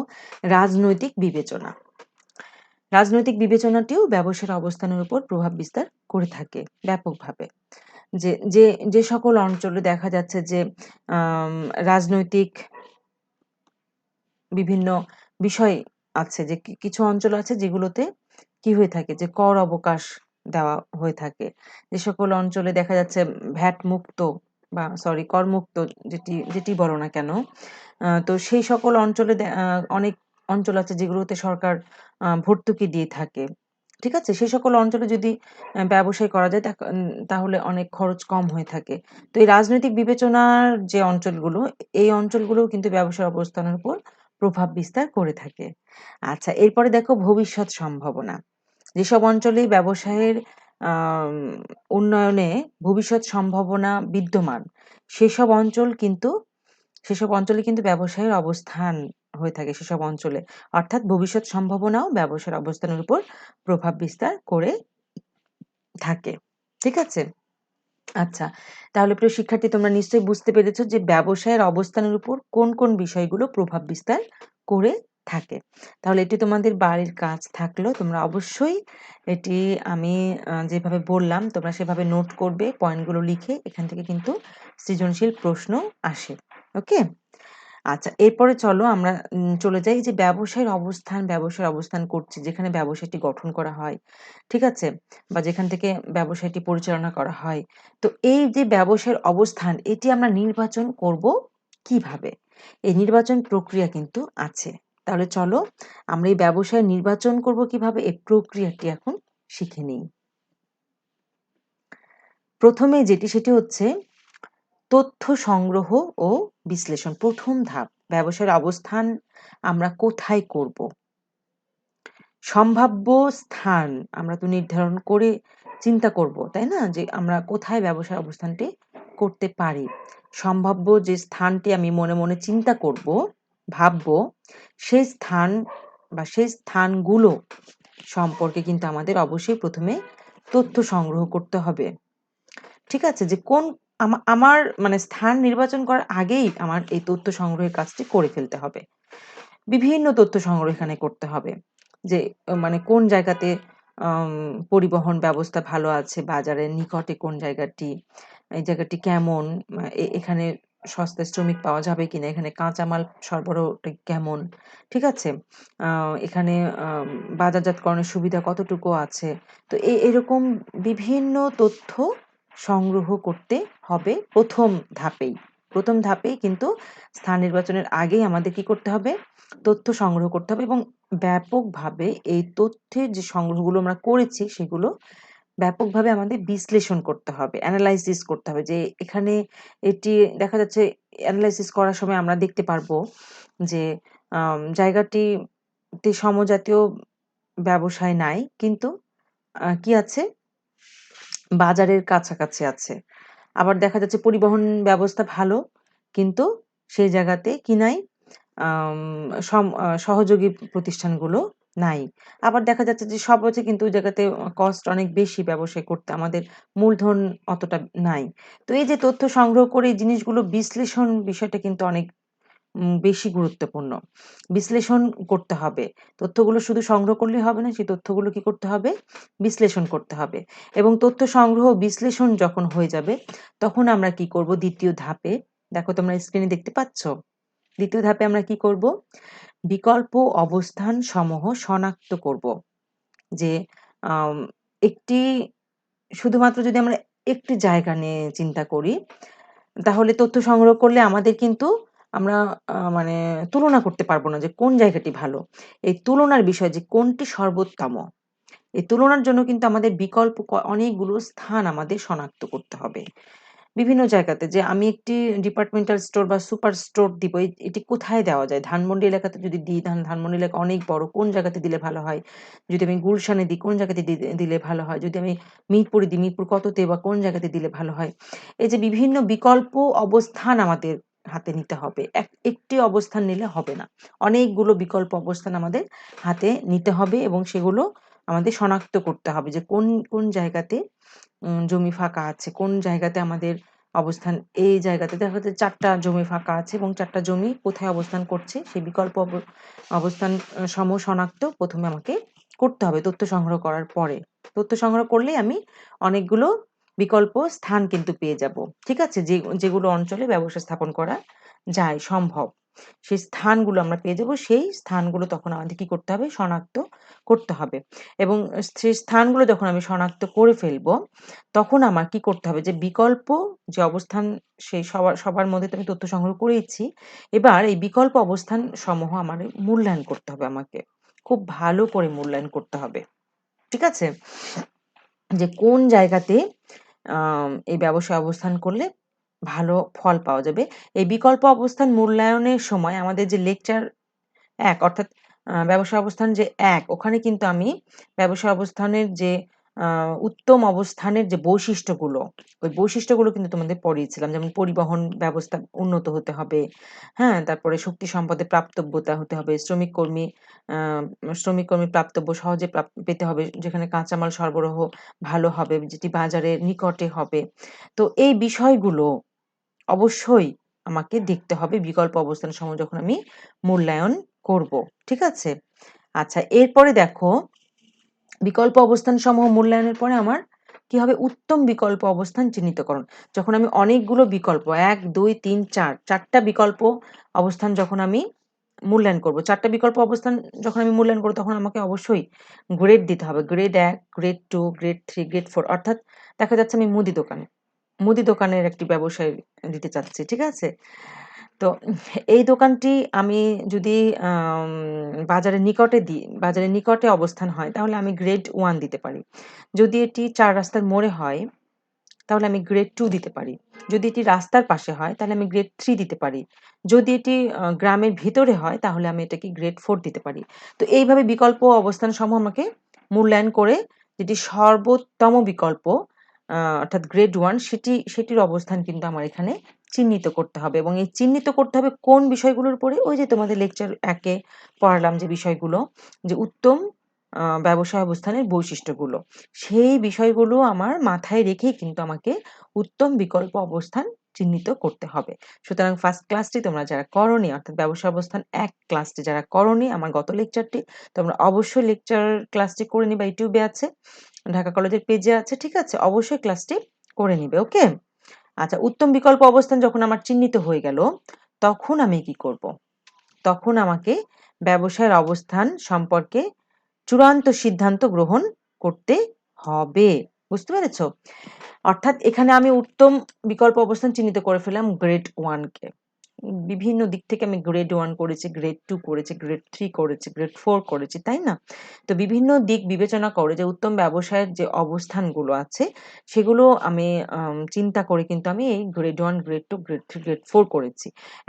রাজনৈতিক বিবেচনা। রাজনৈতিক বিবেচনাটিও ব্যবসায়ের অবস্থানের উপর প্রভাব বিস্তার করে থাকে ব্যাপকভাবে। যে যে যে সকল অঞ্চলে দেখা যাচ্ছে যে আম রাজনৈতিক বিভিন্ন বিষয় আছে, যে কিছু অঞ্চল আছে যেগুলোতে কি হয়ে থাকে যে কর অবকাশ দেওয়া হয়ে থাকে। যে সকল অঞ্চলে দেখা যাচ্ছে ভ্যাট মুক্ত বা সরি করমুক্ত, যেটি বলো না কেন, তো সেই সকল অঞ্চলে অনেক অঞ্চল আছে যেগুলোতে সরকার ভর্তুকি দিয়ে থাকে। ঠিক আছে? সেই সকল অঞ্চলে যদি ব্যবসায় করা যায় তাহলে অনেক খরচ কম হয়ে থাকে। তো এই রাজনৈতিক বিবেচনার যে অঞ্চলগুলো, এই অঞ্চলগুলোও কিন্তু ব্যবসার অবস্থানের উপর প্রভাব বিস্তার করে থাকে। আচ্ছা, এরপরে দেখো ভবিষ্যৎ সম্ভাবনা। যেসব অঞ্চলে ব্যবসায়ের আম উন্নয়নে ভবিষ্যৎ সম্ভাবনা বিদ্যমান, সেসব অঞ্চল কিন্তু সেসব অঞ্চলে কিন্তু ব্যবসায়ের অবস্থান হয়ে থাকে সেসব অঞ্চলে। অর্থাৎ ভবিষ্যৎ সম্ভাবনাও ব্যবসার অবস্থানের উপর প্রভাব বিস্তার করে থাকে। ঠিক আছে? আচ্ছা, তাহলে প্রিয় শিক্ষার্থী তোমরা নিশ্চয়ই বুঝতে পেরেছ যে ব্যবসায়ের অবস্থানের উপর কোন কোন বিষয়গুলো প্রভাব বিস্তার করে থাকে। তাহলে এটি তোমাদের বাড়ির কাজ থাকলো। তোমরা অবশ্যই এটি আমি যেভাবে বললাম তোমরা সেভাবে নোট করবে, পয়েন্টগুলো লিখে এখান থেকে কিন্তু সৃজনশীল প্রশ্ন আসে। ওকে? আচ্ছা, এরপরে চলো আমরা চলে যাই যে ব্যবসার অবস্থান করছি যেখানে ব্যবসায়টি গঠন করা হয়। ঠিক আছে? বা যেখান থেকে ব্যবসায়টি পরিচালনা করা হয়। তো এই যে ব্যবসায়ের অবস্থান এটি আমরা নির্বাচন করব কিভাবে? এই নির্বাচন প্রক্রিয়া কিন্তু আছে। তাহলে চলো আমরা এই ব্যবসায় নির্বাচন করব কিভাবে এই প্রক্রিয়াটি এখন শিখে নিই। প্রথমে সেটি হচ্ছে তথ্য সংগ্রহ ও বিশ্লেষণ। প্রথম ধাপ, ব্যবসায়ের অবস্থান আমরা কোথায় করব? সম্ভাব্য স্থান আমরা তো নির্ধারণ করে চিন্তা করব, তাই না? যে আমরা কোথায় ব্যবসার অবস্থানটি করতে পারি। সম্ভাব্য যে স্থানটি আমি মনে মনে চিন্তা করব, ভাববো, সেই স্থান বা সেই স্থানগুলো সম্পর্কে কিন্তু আমাদের অবশ্যই প্রথমে তথ্য সংগ্রহ করতে হবে। ঠিক আছে? যে কোন আমার মানে স্থান নির্বাচন করার আগেই আমার এই তথ্য সংগ্রহের কাজটি করে ফেলতে হবে। বিভিন্ন তথ্য সংগ্রহ এখানে করতে হবে। যে মানে কোন জায়গাতে আম পরিবহন ব্যবস্থা ভালো আছে, বাজারের নিকটে কোন জায়গাটি, এই জায়গাটি কেমন, এখানে সস্তায় শ্রমিক পাওয়া যাবে কিনা, এখানে কাঁচামাল সরবরাহটা কেমন, ঠিক আছে? আ এখানে বাজারজাতকরণের সুবিধা কতটুকু আছে। তো এরকম বিভিন্ন তথ্য সংগ্রহ করতে হবে ১ম ধাপেই। ১ম ধাপেই কিন্তু স্থান নির্বাচনের আগেই আমাদের কি করতে হবে? তথ্য সংগ্রহ করতে হবে এবং ব্যাপকভাবে এই তথ্যের যে সংগ্রহগুলো আমরা করেছি সেগুলো ব্যাপকভাবে আমাদের বিশ্লেষণ করতে হবে, এনালাইসিস করতে হবে যে এখানে এটি দেখা যাচ্ছে এনালাইসিস করার সময় আমরা দেখতে পারবো যে জায়গাটিতে সমজাতীয় ব্যবসায় নাই, কিন্তু কি আছে? বাজারের কাছাকাছি আছে। আবার দেখা যাচ্ছে পরিবহন ব্যবস্থা ভালো, কিন্তু সেই জায়গাতে কি নাই? আম সহযোগী প্রতিষ্ঠানগুলো নাই। আবার দেখা যাচ্ছে যে সব হচ্ছে কিন্তু ওই জায়গাতে কস্ট অনেক বেশি ব্যবসায় করতে। আমাদের মূলধন অতটা নাই। তো এই যে তথ্য সংগ্রহ করে এই জিনিসগুলো বিশ্লেষণ বিষয়টা কিন্তু অনেক বেশি গুরুত্বপূর্ণ। বিশ্লেষণ করতে হবে। তথ্যগুলো শুধু সংগ্রহ করলেই হবে না, সেই তথ্যগুলো কি করতে হবে? বিশ্লেষণ করতে হবে। এবং তথ্য সংগ্রহ বিশ্লেষণ যখন হয়ে যাবে, তখন আমরা কি করব ২য় ধাপে, দেখো তোমরা স্ক্রিনে দেখতে পাচ্ছ? ২য় ধাপে আমরা কি করব? বিকল্প অবস্থান সমূহ শনাক্ত করব। যে আম একটি শুধুমাত্র যদি আমরা একটি জায়গা নিয়ে চিন্তা করি, তাহলে তথ্য সংগ্রহ করলে আমাদের কিন্তু আমরা মানে তুলনা করতে পারব না যে কোন জায়গাটি ভালো। এই তুলনার বিষয় যে কোনটি সর্বোত্তম, এই তুলনার জন্য কিন্তু আমাদের বিকল্প অনেকগুলো স্থান আমাদের শনাক্ত করতে হবে। বিভিন্ন জায়গাতে যে আমি একটি ডিপার্টমেন্টাল স্টোর বা সুপার স্টোর দিব, এটি কোথায় দেওয়া যায়? ধানমন্ডি এলাকাতে যদি দিই, ধানমন্ডি এলাকা অনেক বড়। কোন জায়গাতে দিলে ভালো হয়? যদি আমি গুলশানে দিই, কোন জায়গাতে দিলে ভালো হয়? যদি আমি মিরপুরে দিই, মিরপুর কততে বা কোন জায়গাতে দিলে ভালো হয়? এই যে বিভিন্ন বিকল্প অবস্থান আমাদের হাতে নিতে হবে। একটি অবস্থান নিলে হবে না। অনেকগুলো বিকল্প অবস্থান আমাদের হাতে নিতে হবে এবং সেগুলো আমাদের শনাক্ত করতে হবে যে কোন জায়গাতে জমি ফাঁকা আছে, কোন জায়গাতে আমাদের অবস্থান, এই জায়গাতে দেখা যাচ্ছে ৪ টা জমি ফাঁকা আছে এবং ৪ টা জমি কোথায় অবস্থান করছে সেই বিকল্প অবস্থান সমূহ শনাক্ত ১ম এ আমাকে করতে হবে তথ্য সংগ্রহ করার পরে। তথ্য সংগ্রহ করলেই আমি অনেকগুলো বিকল্প স্থান কিন্তু পেয়ে যাব। ঠিক আছে? যেগুলো অঞ্চলে ব্যবসা স্থাপন করা যায়, সম্ভব। সেই স্থানগুলো আমরা পেয়ে যাব। সেই স্থানগুলো তখন আমাদের কি করতে হবে? শনাক্ত করতে হবে। এবং সেই স্থানগুলো যখন আমি শনাক্ত করে ফেলব, তখন আমার কি করতে হবে? যে বিকল্প যে অবস্থান, সেই সবার মধ্যে তো আমি তথ্য সংগ্রহ করেইছি। এবার এই বিকল্প অবস্থান সমূহ আমার মূল্যায়ন করতে হবে আমাকে। খুব ভালো করে মূল্যায়ন করতে হবে। ঠিক আছে? যে কোন জায়গাতে এই ব্যবসায় অবস্থান করলে ভালো ফল পাওয়া যাবে। এই বিকল্প অবস্থান মূল্যায়নের সময় আমাদের যে লেকচার ১ অর্থাৎ ব্যবসা অবস্থান যে ১ ওখানে কিন্তু আমি ব্যবসা অবস্থানের যে আ উত্তম অবস্থানের যে বৈশিষ্ট্যগুলো, ওই বৈশিষ্ট্যগুলো কিন্তু তোমাদের পড়িয়েছিলাম। যেমন পরিবহন ব্যবস্থা উন্নত হতে হবে, হ্যাঁ? তারপরে শক্তি সম্পদের প্রাপ্তব্যতা হতে হবে, আ শ্রমিক কর্মী প্রাপ্তব্য সহজে পেতে হবে, যেখানে কাঁচামাল সরবরাহ ভালো হবে, যেটি বাজারের নিকটে হবে। তো এই বিষয়গুলো অবশ্যই আমাকে দেখতে হবে বিকল্প অবস্থানের সময় যখন আমি মূল্যায়ন করব। ঠিক আছে? আচ্ছা, এরপরে দেখো বিকল্প অবস্থান সমূহ মূল্যায়নের পরে আমার কি হবে? উত্তম বিকল্প অবস্থান চিহ্নিতকরণ। যখন আমি অনেকগুলো বিকল্প ১, ২, ৩, ৪ টা বিকল্প অবস্থান যখন আমি মূল্যায়ন করব। ৪ টা বিকল্প অবস্থান যখন আমি মূল্যায়ন করব তখন আমাকে অবশ্যই গ্রেড দিতে হবে। গ্রেড ১, গ্রেড ২, গ্রেড ৩, গ্রেড ৪ অর্থাৎ দেখা যাচ্ছে আমি মুদি দোকানের একটি ব্যবসায় দিতে চাচ্ছি। ঠিক আছে? তো এই দোকানটি আমি যদি আম বাজারের নিকটে অবস্থান হয় তাহলে আমি গ্রেড 1 দিতে পারি। যদি এটি ৪ রাস্তার মোড়ে হয় তাহলে আমি গ্রেড 2 দিতে পারি। যদি এটি রাস্তার পাশে হয় তাহলে আমি গ্রেড 3 দিতে পারি। যদি এটি গ্রামের ভিতরে হয় তাহলে আমি এটাকে গ্রেড 4 দিতে পারি। তো এইভাবে বিকল্প অবস্থানসমূহ আমাকে মূল্যায়ন করে যেটি সর্বোত্তম বিকল্প অর্থাৎ গ্রেড 1 সেটির অবস্থান কিন্তু আমার এখানে চিহ্নিত করতে হবে এবং এই চিহ্নিত করতে হবে কোন বিষয়গুলোর উপরে? ওই যে তোমাদের লেকচার ১ এ পড়ালাম যে বিষয়গুলো, যে উত্তম ব্যবসায় অবস্থানের বৈশিষ্ট্যগুলো। সেই বিষয়গুলো আমার মাথায় রেখেই কিন্তু আমাকে উত্তম বিকল্প অবস্থান চিহ্নিত করতে হবে। সুতরাং ফার্স্ট ক্লাসটি তোমরা যারা করোনি অর্থাৎ ব্যবসা অবস্থান ১ ক্লাসটি যারা করোনি আমার গত লেকচারটি, তোমরা অবশ্যই লেকচার ক্লাসটি করে নিবা। ইউটিউবে আছে, ঢাকা কলেজের পেজে আছে। ঠিক আছে? অবশ্যই ক্লাসটি করে নিবে। ওকে? আচ্ছা, উত্তম বিকল্প অবস্থান যখন আমার চিহ্নিত হয়ে গেল, তখন আমি কি করব? তখন আমাকে ব্যবসায়ের অবস্থান সম্পর্কে চূড়ান্ত সিদ্ধান্ত গ্রহণ করতে হবে। বুঝতে পেরেছ? অর্থাৎ এখানে আমি উত্তম বিকল্প অবস্থান চিহ্নিত করে ফেললাম গ্রেড 1 কে। বিভিন্ন দিক থেকে আমি গ্রেড 1 করেছি, গ্রেড 2 করেছি, গ্রেড 3 করেছি, গ্রেড 4 করেছি, তাই না? তো বিভিন্ন দিক বিবেচনা করে যে উত্তম ব্যবসায়ের যে অবস্থানগুলো আছে সেগুলো আমি চিন্তা করে কিন্তু আমি এই গ্রেড 1, গ্রেড 2, গ্রেড 3, গ্রেড 4 করেছি।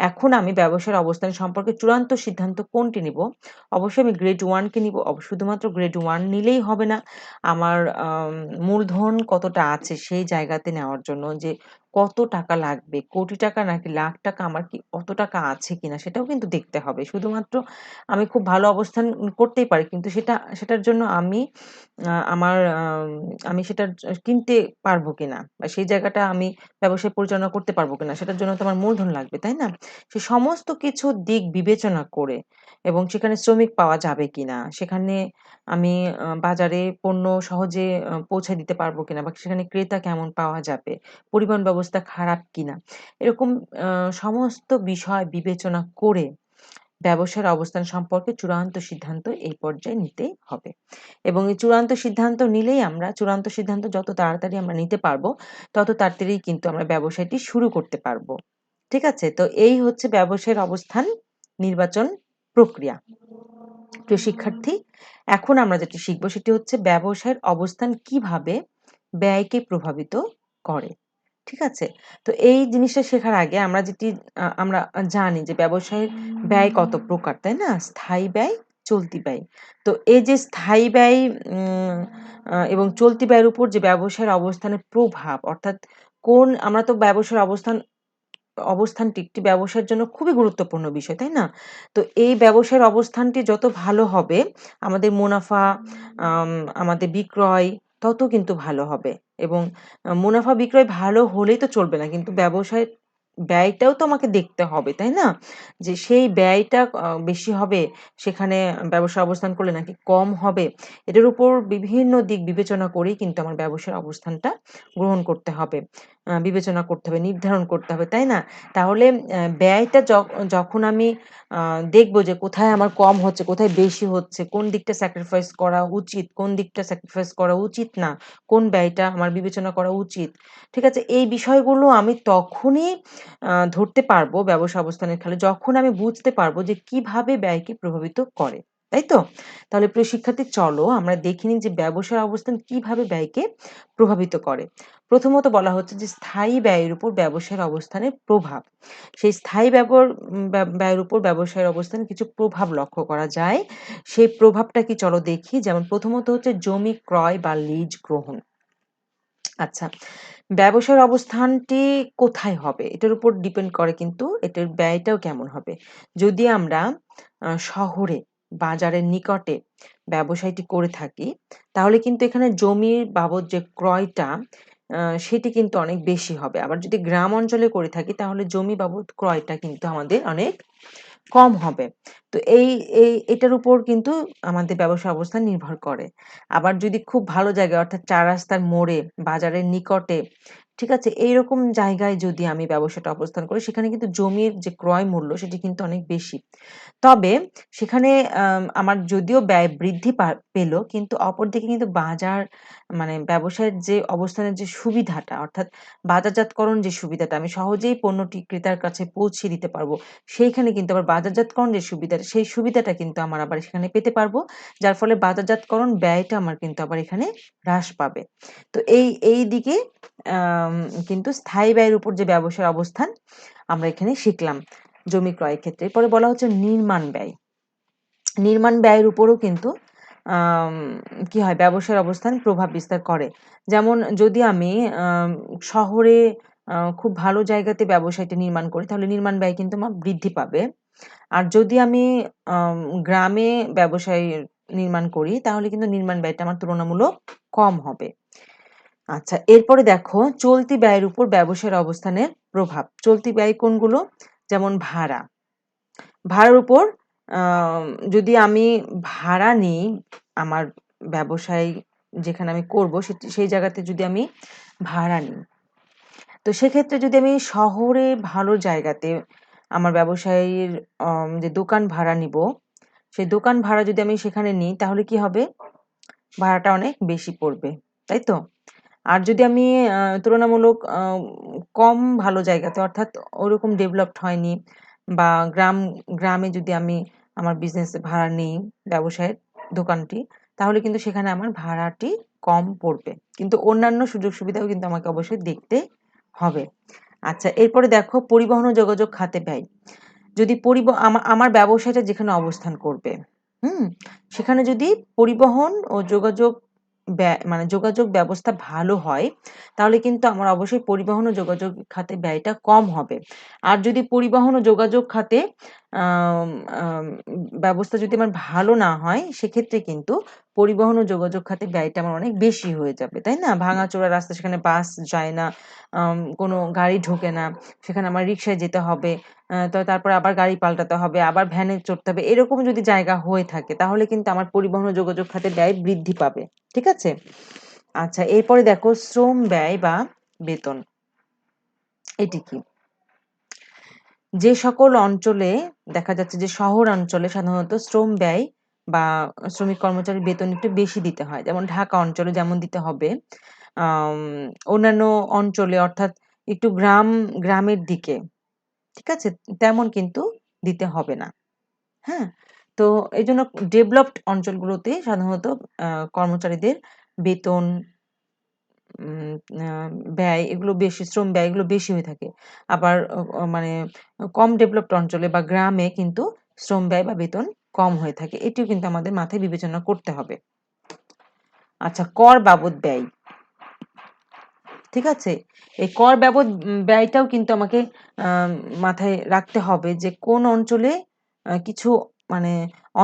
এখন আমি ব্যবসার অবস্থান সম্পর্কে চূড়ান্ত সিদ্ধান্ত কোনটি নিব? অবশ্যই আমি গ্রেড 1 কে নিব। শুধুমাত্র গ্রেড 1 নিলেই হবে না। আমার মূলধন কতটা আছে সেই জায়গাতে নেওয়ার জন্য যে কত টাকা লাগবে? কোটি টাকা নাকি লাখ টাকা, আমার কি অত টাকা আছে কিনা সেটাও কিন্তু দেখতে হবে। শুধুমাত্র আমি খুব ভালো অবস্থান করতেই পারি। কিন্তু সেটার জন্য আমি সেটার কিনতে পারবো কিনা বা সেই জায়গাটা আমি ব্যবসায় পরিচালনা করতে পারবো কিনা সেটার জন্য তো আমার মূলধন লাগবে, তাই না? সে সমস্ত কিছু দিক বিবেচনা করে এবং সেখানে শ্রমিক পাওয়া যাবে কিনা, সেখানে আমি বাজারে পণ্য সহজে পৌঁছে দিতে পারবো কিনা বা সেখানে ক্রেতা কেমন পাওয়া যাবে, পরিবহন ব্যবস্থা খারাপ কিনা, এরকম আ সমস্ত বিষয় বিবেচনা করে ব্যবসার অবস্থান সম্পর্কে চূড়ান্ত সিদ্ধান্ত এই পর্যায়ে নিতে হবে। এবং এই চূড়ান্ত সিদ্ধান্ত যত তাড়াতাড়ি আমরা নিতে পারবো, তত তাড়াতাড়ি কিন্তু আমরা ব্যবসায়টি শুরু করতে পারবো। ঠিক আছে? তো এই হচ্ছে ব্যবসায়ের অবস্থান নির্বাচন প্রক্রিয়া। প্রিয় শিক্ষার্থী, এখন আমরা যেটি শিখব সেটি হচ্ছে ব্যবসায়ের অবস্থান কিভাবে ব্যয়কে প্রভাবিত করে। ঠিক আছে? তো এই জিনিসটা শেখার আগে আমরা জানি যে ব্যবসায়ের ব্যয় কত প্রকার, তাই না? স্থায়ী ব্যয়, চলতি ব্যয়। তো এই যে স্থায়ী ব্যয় উম এবং চলতি ব্যয়ের উপর যে ব্যবসায়ের অবস্থানের প্রভাব, অর্থাৎ আমরা তো ব্যবসার অবস্থানটি একটি ব্যবসার জন্য খুবই গুরুত্বপূর্ণ বিষয়, তাই না? তো এই ব্যবসার অবস্থানটি যত ভালো হবে, আমাদের মুনাফা, আম আমাদের বিক্রয় তত কিন্তু ভালো হবে। এবং মুনাফা বিক্রয় ভালো হলেই তো চলবে না। কিন্তু ব্যবসায় ব্যয়টাও তো আমাকে দেখতে হবে, তাই না? যে সেই ব্যয়টা বেশি হবে সেখানে ব্যবসায় অবস্থান করলে নাকি কম হবে। এটার উপর বিভিন্ন দিক বিবেচনা করেই কিন্তু আমার ব্যবসার অবস্থানটা গ্রহণ করতে হবে। বিবেচনা করতে হবে, নির্ধারণ করতে হবে, তাই না? তাহলে ব্যয়টা যখন আমি আ দেখব যে কোথায় আমার কম হচ্ছে, কোথায় বেশি হচ্ছে, কোন দিকটা স্যাক্রিফাইস করা উচিত, কোন দিকটা স্যাক্রিফাইস করা উচিত না, কোন ব্যয়টা আমার বিবেচনা করা উচিত। ঠিক আছে? এই বিষয়গুলো আমি তখনই ধরতে পারবো ব্যবসা অবস্থানের খালে যখন আমি বুঝতে পারবো যে কিভাবে ব্যয়কে প্রভাবিত করে। তাই তো? তাহলে প্রিয় শিক্ষার্থী, চলো আমরা দেখে নিই যে ব্যবসার অবস্থান কিভাবে ব্যয়কে প্রভাবিত করে। প্রথমত বলা হচ্ছে যে স্থায়ী ব্যয়ের উপর ব্যবসায়ের অবস্থানের প্রভাব। সেই স্থায়ী ব্যয়ের উপর ব্যবসায়ের অবস্থানে কিছু প্রভাব লক্ষ্য করা যায়। সেই প্রভাবটা কি চলো দেখি। যেমন প্রথমত হচ্ছে জমি ক্রয় বা লিজ গ্রহণ। আচ্ছা, ব্যবসার অবস্থানটি কোথায় হবে? এটার উপর ডিপেন্ড করে কিন্তু এটার ব্যয়টাও কেমন হবে। যদি আমরা শহরে, বাজারের নিকটে ব্যবসায়টি করে থাকি, তাহলে কিন্তু এখানে জমির বাবদ যে ক্রয়টা সেটি কিন্তু অনেক বেশি হবে। আবার যদি গ্রাম অঞ্চলে করে থাকি তাহলে জমি বাবদ ক্রয়টা কিন্তু আমাদের অনেক কম হবে। তো এটার উপর কিন্তু আমাদের ব্যবসার অবস্থান নির্ভর করে। আবার যদি খুব ভালো জায়গায়, অর্থাৎ ৪ রাস্তার মোড়ে, বাজারের নিকটে, ঠিক আছে? এইরকম জায়গায় যদি আমি ব্যবসাটা অবস্থান করি, সেখানে কিন্তু জমির যে ক্রয় মূল্য সেটি কিন্তু অনেক বেশি। তবে সেখানে আমার যদিও ব্যয় বৃদ্ধি পেল, কিন্তু অপরদিকে কিন্তু মানে ব্যবসায়ের যে অবস্থানের যে সুবিধাটা, অর্থাৎ বাজারজাতকরণ যে সুবিধাটা, আমি সহজেই পণ্যটি ক্রেতার কাছে পৌঁছে দিতে পারবো। সেইখানে কিন্তু আবার বাজারজাতকরণ যে সুবিধাটা, সেই সুবিধাটা কিন্তু আমার আবার সেখানে পেতে পারবো। যার ফলে বাজারজাতকরণ ব্যয়টা আমার কিন্তু আবার এখানে হ্রাস পাবে। তো এই দিকে আম কিন্তু স্থায়ী ব্যয়ের উপর যে ব্যবসার অবস্থান আমরা এখানে শিখলাম জমি ক্রয়ের ক্ষেত্রে। এরপরে বলা হচ্ছে নির্মাণ ব্যয়। নির্মাণ ব্যয়ের উপরও কিন্তু আম কি হয়, ব্যবসার অবস্থান প্রভাব বিস্তার করে। যেমন যদি আমি শহরে খুব ভালো জায়গাতে ব্যবসায়টি নির্মাণ করি, তাহলে নির্মাণ ব্যয় কিন্তু আমার বৃদ্ধি পাবে। আর যদি আমি আম গ্রামে ব্যবসায় নির্মাণ করি, তাহলে কিন্তু নির্মাণ ব্যয়টা আমার তুলনামূলক কম হবে। আচ্ছা, এরপরে দেখো চলতি ব্যয়ের উপর ব্যবসার অবস্থানের প্রভাব। চলতি ব্যয় কোনগুলো? যেমন ভাড়া। ভাড়ার উপর যদি আমি ভাড়া নিই, আমার ব্যবসায় যেখানে আমি করব সেই জায়গাতে যদি আমি ভাড়া নিই, তো সেক্ষেত্রে যদি আমি শহরে ভালো জায়গাতে আমার ব্যবসায়ীর যে দোকান ভাড়া নিব, সেই দোকান ভাড়া যদি আমি সেখানে নিই, তাহলে কি হবে? ভাড়াটা অনেক বেশি পড়বে। তাই তো? আর যদি আমি তুলনামূলক কম ভালো জায়গাতে, অর্থাৎ ওরকম ডেভেলপড হয়নি বা গ্রামে যদি আমি আমার বিজনেস ভাড়া নিই, ব্যবসায়ের দোকানটি, তাহলে কিন্তু সেখানে আমার ভাড়াটি কম পড়বে। কিন্তু অন্যান্য সুযোগ সুবিধাও কিন্তু আমাকে অবশ্যই দেখতে হবে। আচ্ছা, এরপরে দেখো পরিবহন ও যোগাযোগ খাতে ব্যয়। যদি আমার ব্যবসাটা যেখানে অবস্থান করবে, হুম? সেখানে যদি পরিবহন ও যোগাযোগ মানে যোগাযোগ ব্যবস্থা ভালো হয়, তাহলে কিন্তু আমার অবশ্যই পরিবহন ও যোগাযোগ খাতে ব্যয়টা কম হবে। আর যদি পরিবহন ও যোগাযোগ খাতে আম আম ব্যবস্থা যদি আমার ভালো না হয়, সেক্ষেত্রে কিন্তু পরিবহন ও যোগাযোগ খাতে ব্যয়টা আমার অনেক বেশি হয়ে যাবে, তাই না? ভাঙাচোরা রাস্তা, সেখানে বাস যায় না, কোনো গাড়ি ঢোকে না, সেখানে আমার রিক্সায় যেতে হবে। তো তারপরে আবার গাড়ি পাল্টাতে হবে, আবার ভ্যানে চড়তে হবে। এরকম যদি জায়গা হয়ে থাকে, তাহলে কিন্তু আমার পরিবহন ও যোগাযোগ খাতে ব্যয় বৃদ্ধি পাবে। ঠিক আছে? আচ্ছা, এরপরে দেখো শ্রম ব্যয় বা বেতন। এটি কি? যে সকল অঞ্চলে দেখা যাচ্ছে যে শহর অঞ্চলে সাধারণত শ্রম ব্যয় বা শ্রমিক কর্মচারীর বেতন একটু বেশি দিতে হয়। যেমন ঢাকা অঞ্চলে যেমন দিতে হবে, আম অন্যান্য অঞ্চলে অর্থাৎ একটু গ্রামের দিকে, ঠিক আছে? তেমন কিন্তু দিতে হবে না। হ্যাঁ? তো এজন্য ডেভেলপড অঞ্চলগুলোতে সাধারণত কর্মচারীদের বেতন, উম আ ব্যয় এগুলো বেশি, শ্রম ব্যয় এগুলো বেশি হয়ে থাকে। আবার অ অ মানে কম ডেভেলপড অঞ্চলে বা গ্রামে কিন্তু শ্রম ব্যয় বা বেতন কম হয়ে থাকে। এটিও কিন্তু আমাদের মাথায় বিবেচনা করতে হবে। আচ্ছা, কর বাবদ ব্যয়। ঠিক আছে? এই কর বাবদ ব্যয়টাও কিন্তু আমাকে আ মাথায় রাখতে হবে যে কোন অঞ্চলে কিছু মানে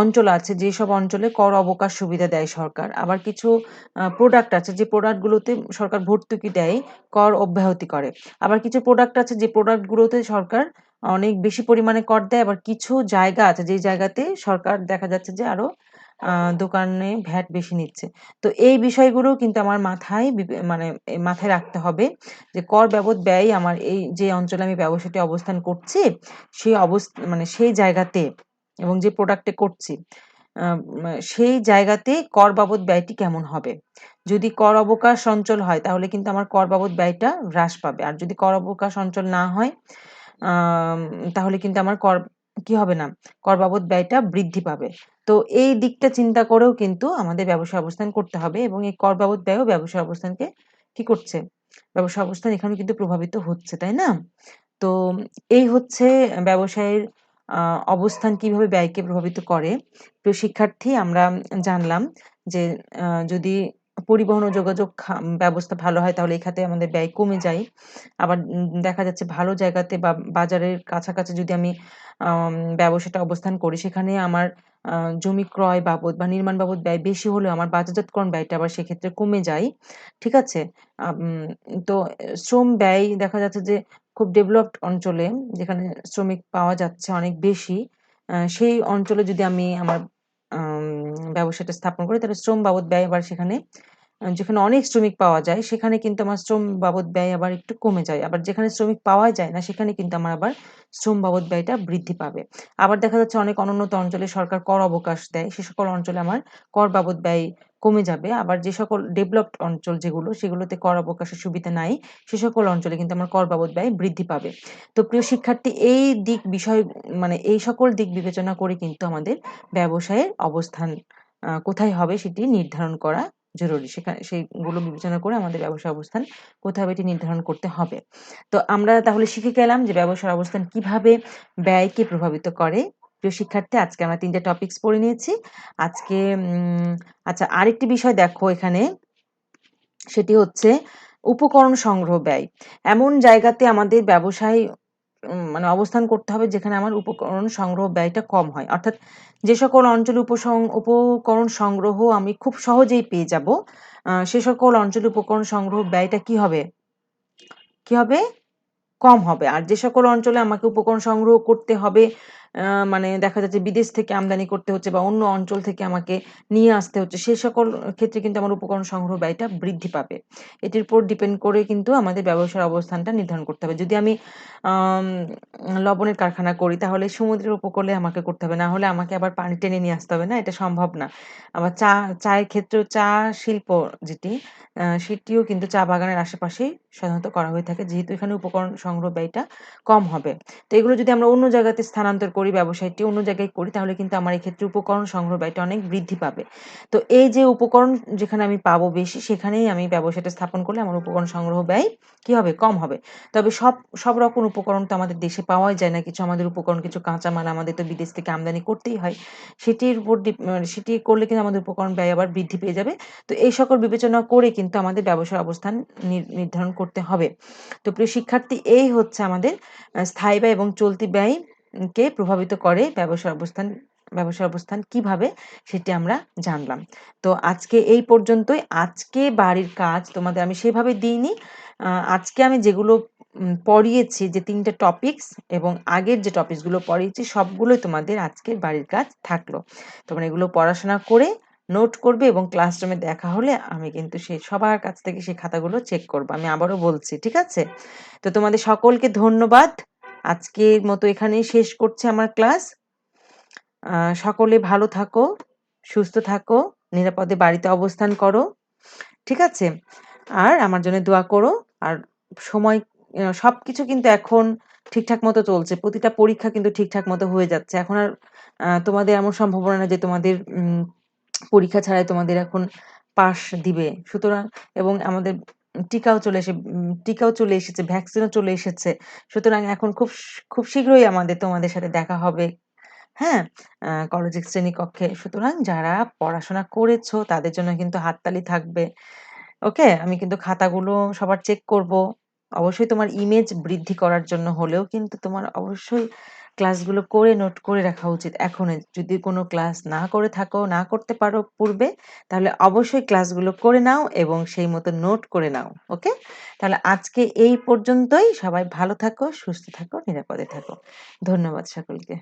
অঞ্চল আছে, যেসব অঞ্চলে কর অবকাশ সুবিধা দেয় সরকার। আবার কিছু প্রোডাক্ট আছে যে প্রোডাক্ট গুলোতে সরকার ভর্তুকি দেয়, কর অব্যাহতি করে। আবার কিছু প্রোডাক্ট আছে যে প্রোডাক্ট গুলোতে সরকার অনেক বেশি পরিমাণে কর দেয়। আবার কিছু জায়গা আছে যেই জায়গাতে সরকার দেখা যাচ্ছে যে আরো আ দোকানে ভ্যাট বেশি নিচ্ছে। তো এই বিষয়গুলোও কিন্তু আমার মাথায় মানে মাথায় রাখতে হবে যে কর বাবদ ব্যয় আমার এই যে অঞ্চলে আমি ব্যবসাটি অবস্থান করছি, সেই মানে সেই জায়গাতে এবং যে প্রোডাক্টে করছি, সেই জায়গাতে কর বাবদ ব্যয়টি কেমন হবে? যদি কর অবকাশ অঞ্চল হয়, তাহলে কিন্তু আমার কর বাবদ ব্যয়টা হ্রাস পাবে। আর যদি কর অবকাশ অঞ্চল না হয়, আম তাহলে কিন্তু আমার কি হবে না? কর বাবদ ব্যয়টা বৃদ্ধি পাবে। তো এই দিকটা চিন্তা করেও কিন্তু আমাদের ব্যবসায় অবস্থান করতে হবে, এবং এই কর বাবদ ব্যয়ও ব্যবসায় অবস্থানকে কি করছে? ব্যবসায় অবস্থান এখানে কিন্তু প্রভাবিত হচ্ছে, তাই না? তো এই হচ্ছে ব্যবসায়ের আ অবস্থান কিভাবে ব্যয়কে প্রভাবিত করে। প্রিয় শিক্ষার্থী, আমরা জানলাম যে যদি পরিবহন ও যোগাযোগ ব্যবস্থা ভালো হয়, তাহলে এই খাতে আমাদের ব্যয় কমে যায়। আবার দেখা যাচ্ছে ভালো জায়গাতে বা বাজারের কাছাকাছি যদি আমি ব্যবসাটা অবস্থান করি, সেখানে আমার আ জমি ক্রয় বাবদ বা নির্মাণ বাবদ ব্যয় বেশি হলেও আমার বাজারজাতকরণ ব্যয়টা আবার সেক্ষেত্রে কমে যায়। ঠিক আছে? আম তো শ্রম ব্যয় দেখা যাচ্ছে যে খুব ডেভেলপড অঞ্চলে, যেখানে শ্রমিক পাওয়া যাচ্ছে অনেক বেশি, সেই অঞ্চলে যদি আমি আমার ব্যবসাটা স্থাপন করি, তাহলে শ্রম বাবদ ব্যয় আবার সেখানে, যেখানে অনেক শ্রমিক পাওয়া যায়, সেখানে কিন্তু আমার শ্রম বাবদ ব্যয় আবার একটু কমে যায়। আবার যেখানে শ্রমিক পাওয়া যায় না, সেখানে কিন্তু আমার আবার শ্রম বাবদ ব্যয়টা বৃদ্ধি পাবে। আবার দেখা যাচ্ছে অনেক অনুন্নত অঞ্চলে সরকার কর অবকাশ দেয়। সে সকল অঞ্চলে আমার কর বাবদ ব্যয় কমে যাবে। আবার যে সকল ডেভেলপড অঞ্চল যেগুলো, সেগুলোতে কর অবকাশের সুবিধা নাই, সে সকল অঞ্চলে কিন্তু আমার কর বাবদ ব্যয় বৃদ্ধি পাবে। তো প্রিয় শিক্ষার্থী, এই মানে এই সকল দিক বিবেচনা করে কিন্তু আমাদের ব্যবসায়ের অবস্থান কোথায় হবে সেটি নির্ধারণ করা জরুরি। সেইগুলো বিবেচনা করে আমাদের ব্যবসার অবস্থান কোথায় হবে এটি নির্ধারণ করতে হবে। তো আমরা তাহলে শিখে গেলাম যে ব্যবসার অবস্থান কিভাবে ব্যয়কে প্রভাবিত করে। প্রিয় শিক্ষার্থী, আজকে আমরা ৩ টা টপিকস পড়ে নিয়েছি। আজকে আচ্ছা, আরেকটি বিষয় দেখো এখানে, সেটি হচ্ছে উপকরণ সংগ্রহ ব্যয়। এমন জায়গাতে আমাদের ব্যবসায় মানে অবস্থান করতে হবে যেখানে আমার উপকরণ সংগ্রহ ব্যয়টা কম হয়। অর্থাৎ যে সকল অঞ্চলে উপকরণ সংগ্রহ আমি খুব সহজেই পেয়ে যাব, সে সকল অঞ্চলে উপকরণ সংগ্রহ ব্যয়টা কি হবে? কি হবে? কম হবে। আর যে সকল অঞ্চলে আমাকে উপকরণ সংগ্রহ করতে হবে, মানে দেখা যাচ্ছে বিদেশ থেকে আমদানি করতে হচ্ছে বা অন্য অঞ্চল থেকে আমাকে নিয়ে আসতে হচ্ছে, সে সকল ক্ষেত্রে কিন্তু আমার উপকরণ সংগ্রহ ব্যয়টা বৃদ্ধি পাবে। এটির উপর ডিপেন্ড করে কিন্তু আমাদের ব্যবসার অবস্থানটা নির্ধারণ করতে হবে। যদি আমি আম লবণের কারখানা করি, তাহলে সমুদ্রের উপকূলে আমাকে করতে হবে। না হলে আমাকে আবার পানি টেনে নিয়ে আসতে হবে না? এটা সম্ভব না। আবার চায়ের ক্ষেত্রেও চা শিল্প যেটি, সেটিও কিন্তু চা বাগানের আশেপাশেই সাধারণত করা হয়ে থাকে, যেহেতু এখানে উপকরণ সংগ্রহ ব্যয়টা কম হবে। তো এগুলো যদি আমরা অন্য জায়গাতে স্থানান্তর করি, ব্যবসায়টি অন্য জায়গায় করি, তাহলে কিন্তু আমার এক্ষেত্রে উপকরণ সংগ্রহ ব্যয়টা অনেক বৃদ্ধি পাবে। তো এই যে উপকরণ যেখানে আমি পাবো বেশি, সেখানেই আমি ব্যবসাটা স্থাপন করলে আমার উপকরণ সংগ্রহ ব্যয় কি হবে? কম হবে। তবে সব রকম উপকরণ তো আমাদের দেশে পাওয়াই যায় না। কিছু আমাদের উপকরণ, কিছু কাঁচামাল আমাদের তো বিদেশ থেকে আমদানি করতেই হয়। সেটির উপর সেটি করলে কিন্তু আমাদের উপকরণ ব্যয় আবার বৃদ্ধি পেয়ে যাবে। তো এই সকল বিবেচনা করে কিন্তু আমাদের ব্যবসার অবস্থান নির্ধারণ করতে হবে। তো প্রিয় শিক্ষার্থী, এই হচ্ছে আমাদের স্থায়ী ব্যয় এবং চলতি ব্যয় কে প্রভাবিত করে ব্যবসার অবস্থান কিভাবে, সেটি আমরা জানলাম। তো আজকে এই পর্যন্তই। আজকে বাড়ির কাজ তোমাদের আমি সেভাবে দিইনি। আজকে আমি যেগুলো পড়িয়েছি, যে ৩ টে টপিকস এবং আগের যে টপিকসগুলো পড়িয়েছি, সবগুলোই তোমাদের আজকের বাড়ির কাজ থাকলো। তোমরা এগুলো পড়াশোনা করে নোট করবে এবং ক্লাসরুমে দেখা হলে আমি কিন্তু সবার কাছ থেকে সেই খাতাগুলো চেক করব। আমি আবারও বলছি, ঠিক আছে? তো তোমাদের সকলকে ধন্যবাদ। আজকের মতো এখানেই শেষ করছি আমার ক্লাস। সকলে ভালো থাকো, সুস্থ থাকো, নিরাপদে বাড়িতে অবস্থান করো, ঠিক আছে? আর আমার জন্য দোয়া করো। আর সময় সবকিছু কিন্তু এখন ঠিকঠাক মতো চলছে। প্রতিটা পরীক্ষা কিন্তু ঠিকঠাক মতো হয়ে যাচ্ছে। এখন আর তোমাদের এমন সম্ভাবনা না যে তোমাদের পরীক্ষা ছাড়াই তোমাদের এখন পাস দিবে। সুতরাং এবং আমাদের টিকাও চলে এসেছে, ভ্যাকসিনও চলে এসেছে। সুতরাং এখন খুব শীঘ্রই তোমাদের সাথে দেখা হবে। হ্যাঁ? কলেজের শ্রেণীকক্ষে। সুতরাং যারা পড়াশোনা করেছো তাদের জন্য কিন্তু হাততালি থাকবে। ওকে? আমি কিন্তু খাতাগুলো সবার চেক করব। অবশ্যই তোমার ইমেজ বৃদ্ধি করার জন্য হলেও কিন্তু তোমার অবশ্যই ক্লাসগুলো করে নোট করে রাখা উচিত এখনই। যদি কোনো ক্লাস না করে থাকো, না করতে পারো পূর্বে, তাহলে অবশ্যই ক্লাসগুলো করে নাও এবং সেই মতো নোট করে নাও। ওকে? তাহলে আজকে এই পর্যন্তই। সবাই ভালো থাকো, সুস্থ থাকো, নিরাপদে থাকো। ধন্যবাদ সকলকে।